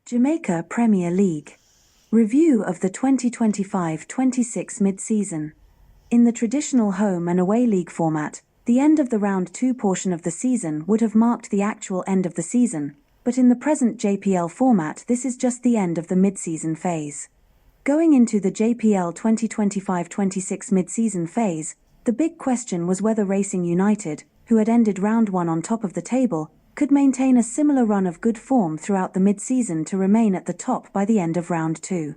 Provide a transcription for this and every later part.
Jamaica Premier League. Review of the 2025-26 mid-season. In the traditional home and away league format, the end of the Round 2 portion of the season would have marked the actual end of the season, but in the present JPL format this is just the end of the mid-season phase. Going into the JPL 2025-26 mid-season phase, the big question was whether Racing United, who had ended Round 1 on top of the table, could maintain a similar run of good form throughout the mid-season to remain at the top by the end of Round 2.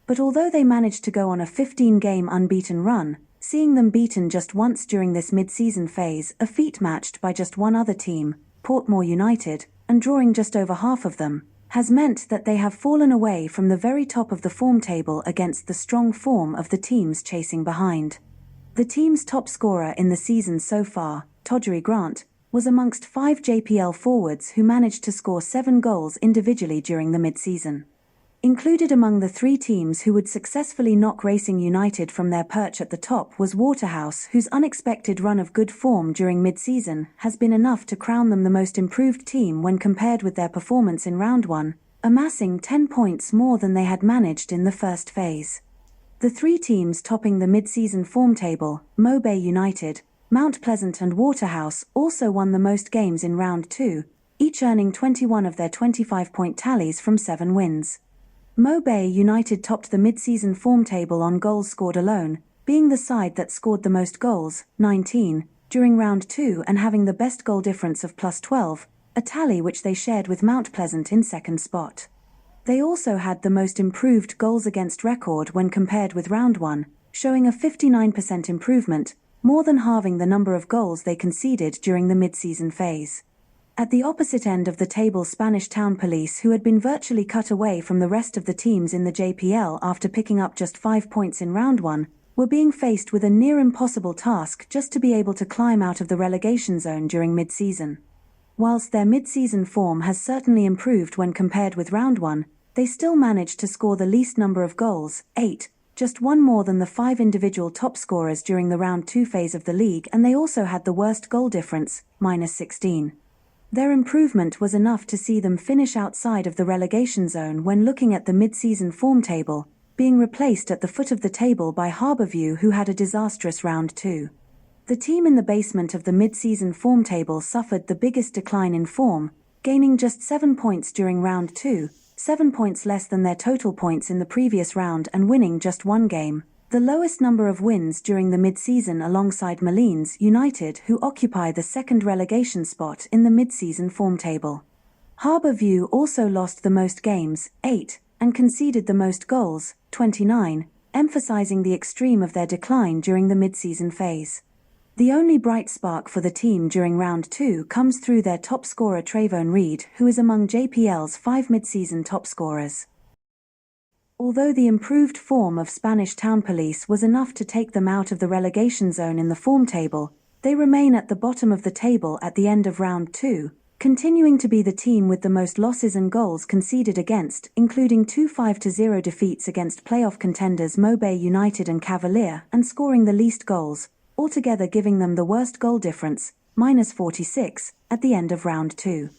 But although they managed to go on a 15-game unbeaten run, seeing them beaten just once during this mid-season phase, a feat matched by just one other team, Portmore United, and drawing just over half of them, has meant that they have fallen away from the very top of the form table against the strong form of the teams chasing behind. The team's top scorer in the season so far, Todgery Grant, was amongst 5 JPL forwards who managed to score 7 goals individually during the mid-season. Included among the 3 teams who would successfully knock Racing United from their perch at the top was Waterhouse, whose unexpected run of good form during mid-season has been enough to crown them the most improved team when compared with their performance in Round 1, amassing 10 points more than they had managed in the first phase. The 3 teams topping the mid-season form table, Mo Bay United, Mount Pleasant and Waterhouse, also won the most games in Round 2, each earning 21 of their 25-point tallies from 7 wins. Mo Bay United topped the mid-season form table on goals scored alone, being the side that scored the most goals, 19, during Round 2 and having the best goal difference of +12, a tally which they shared with Mount Pleasant in second spot. They also had the most improved goals against record when compared with Round 1, showing a 59% improvement, more than halving the number of goals they conceded during the mid-season phase. At the opposite end of the table, Spanish Town Police, who had been virtually cut away from the rest of the teams in the JPL after picking up just 5 points in Round 1, were being faced with a near impossible task just to be able to climb out of the relegation zone during mid-season. Whilst their mid-season form has certainly improved when compared with Round 1, they still managed to score the least number of goals, 8, just 1 more than the 5 individual top scorers during the Round 2 phase of the league, and they also had the worst goal difference, -16. Their improvement was enough to see them finish outside of the relegation zone when looking at the mid-season form table, being replaced at the foot of the table by Harbourview, who had a disastrous Round 2. The team in the basement of the mid-season form table suffered the biggest decline in form, gaining just 7 points during Round 2, 7 points less than their total points in the previous round, and winning just 1 game, the lowest number of wins during the mid-season, alongside Malines United, who occupy the second relegation spot in the mid-season form table. Harbourview also lost the most games, 8, and conceded the most goals, 29, emphasizing the extreme of their decline during the mid-season phase. The only bright spark for the team during Round 2 comes through their top scorer Trayvon Reed, who is among JPL's 5 mid-season top scorers. Although the improved form of Spanish Town Police was enough to take them out of the relegation zone in the form table, they remain at the bottom of the table at the end of Round 2, continuing to be the team with the most losses and goals conceded against, including 2 5-0 defeats against playoff contenders Mo Bay United and Cavalier, and scoring the least goals, altogether giving them the worst goal difference, -46, at the end of Round 2.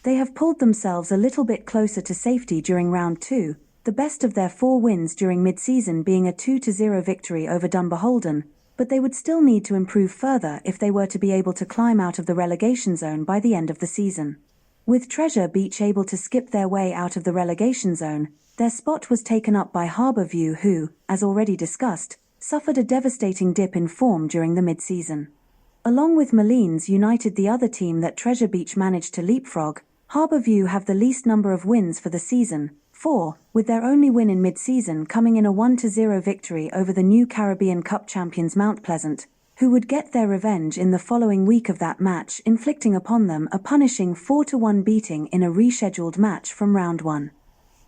They have pulled themselves a little bit closer to safety during Round 2, the best of their 4 wins during mid-season being a 2-0 victory over Dumbarholden, but they would still need to improve further if they were to be able to climb out of the relegation zone by the end of the season. With Treasure Beach able to skip their way out of the relegation zone, their spot was taken up by Harbourview, who, as already discussed, suffered a devastating dip in form during the mid-season. Along with Malines United, the other team that Treasure Beach managed to leapfrog, Harbourview have the least number of wins for the season, 4, with their only win in mid-season coming in a 1-0 victory over the new Caribbean Cup champions Mount Pleasant, who would get their revenge in the following week of that match, inflicting upon them a punishing 4-1 beating in a rescheduled match from Round 1.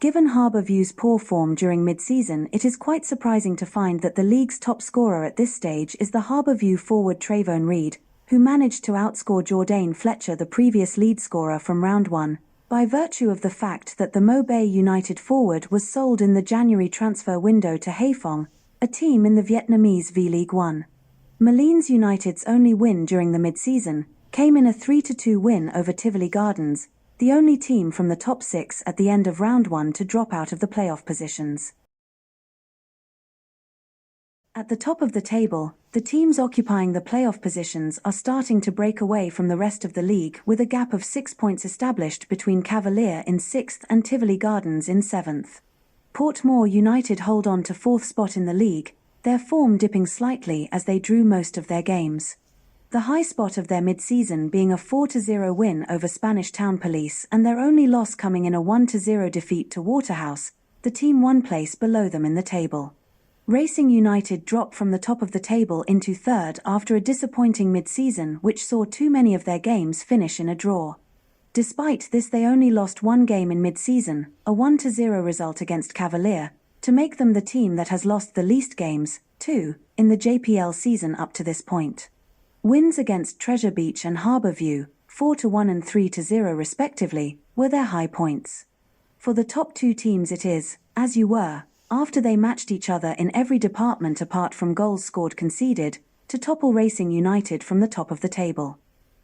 Given Harbourview's poor form during mid-season, it is quite surprising to find that the league's top scorer at this stage is the Harbourview forward Trayvon Reed, who managed to outscore Jourdain Fletcher, the previous lead scorer from Round 1, by virtue of the fact that the Mo Bay United forward was sold in the January transfer window to Haiphong, a team in the Vietnamese V-League 1. Malines United's only win during the mid-season came in a 3-2 win over Tivoli Gardens, the only team from the top 6 at the end of round 1 to drop out of the playoff positions. At the top of the table, the teams occupying the playoff positions are starting to break away from the rest of the league, with a gap of 6 points established between Cavalier in 6th and Tivoli Gardens in 7th. Portmore United hold on to 4th spot in the league, their form dipping slightly as they drew most of their games. The high spot of their mid-season being a 4-0 win over Spanish Town Police and their only loss coming in a 1-0 defeat to Waterhouse, the team one place below them in the table. Racing United dropped from the top of the table into 3rd after a disappointing mid-season which saw too many of their games finish in a draw. Despite this, they only lost one game in mid-season, a 1-0 result against Cavalier, to make them the team that has lost the least games, 2, in the JPL season up to this point. Wins against Treasure Beach and Harbourview, 4-1 and 3-0 respectively, were their high points. For the top 2 teams it is, as you were, after they matched each other in every department apart from goals scored conceded, to topple Racing United from the top of the table.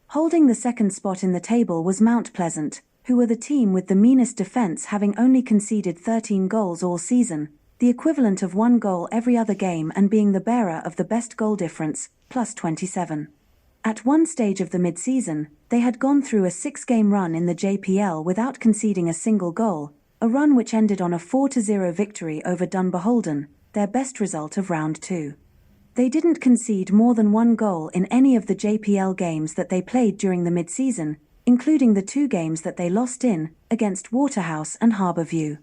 Holding the second spot in the table was Mount Pleasant, who were the team with the meanest defense, having only conceded 13 goals all season, the equivalent of 1 goal every other game, and being the bearer of the best goal difference, plus 27. At one stage of the mid-season, they had gone through a 6-game run in the JPL without conceding a single goal, a run which ended on a 4-0 victory over Dunbeholden, their best result of round 2. They didn't concede more than 1 goal in any of the JPL games that they played during the mid-season, including the 2 games that they lost in, against Waterhouse and Harbourview.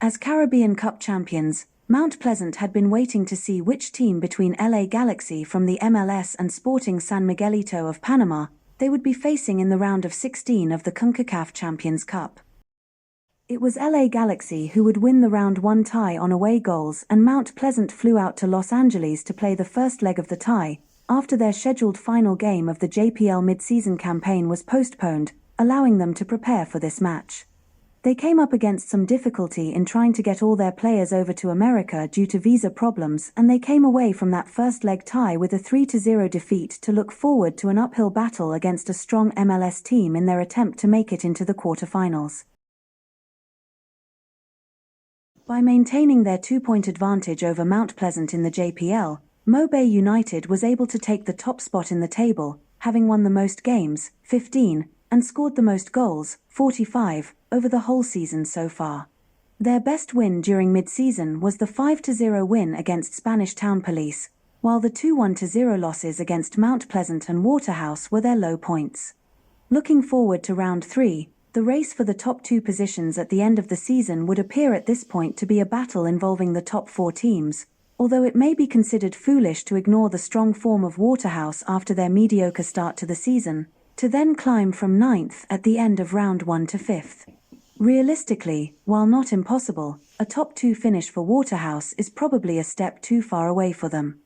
As Caribbean Cup champions, Mount Pleasant had been waiting to see which team between LA Galaxy from the MLS and Sporting San Miguelito of Panama they would be facing in the round of 16 of the CONCACAF Champions Cup. It was LA Galaxy who would win the round 1 tie on away goals, and Mount Pleasant flew out to Los Angeles to play the first leg of the tie, after their scheduled final game of the JPL mid-season campaign was postponed, allowing them to prepare for this match. They came up against some difficulty in trying to get all their players over to America due to visa problems, and they came away from that first leg tie with a 3-0 defeat to look forward to an uphill battle against a strong MLS team in their attempt to make it into the quarterfinals. By maintaining their 2-point advantage over Mount Pleasant in the JPL, Mobay United was able to take the top spot in the table, having won the most games, 15, and scored the most goals, 45, over the whole season so far. Their best win during mid-season was the 5-0 win against Spanish Town Police, while the 2-1-0 losses against Mount Pleasant and Waterhouse were their low points. Looking forward to round 3, the race for the top 2 positions at the end of the season would appear at this point to be a battle involving the top 4 teams, although it may be considered foolish to ignore the strong form of Waterhouse after their mediocre start to the season, to then climb from 9th at the end of round 1 to 5th. Realistically, while not impossible, a top 2 finish for Waterhouse is probably a step too far away for them.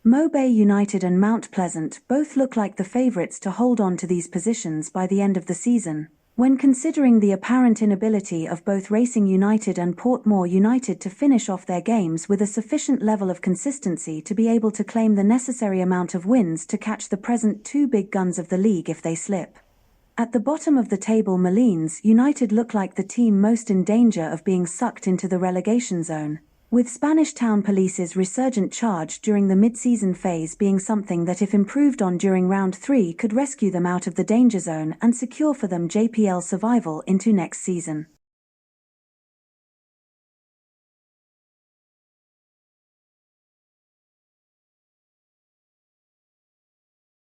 Mobay United and Mount Pleasant both look like the favourites to hold on to these positions by the end of the season, when considering the apparent inability of both Racing United and Portmore United to finish off their games with a sufficient level of consistency to be able to claim the necessary amount of wins to catch the present 2 big guns of the league if they slip. At the bottom of the table, Malines United look like the team most in danger of being sucked into the relegation zone, with Spanish Town Police's resurgent charge during the mid-season phase being something that, if improved on during round 3, could rescue them out of the danger zone and secure for them JPL survival into next season.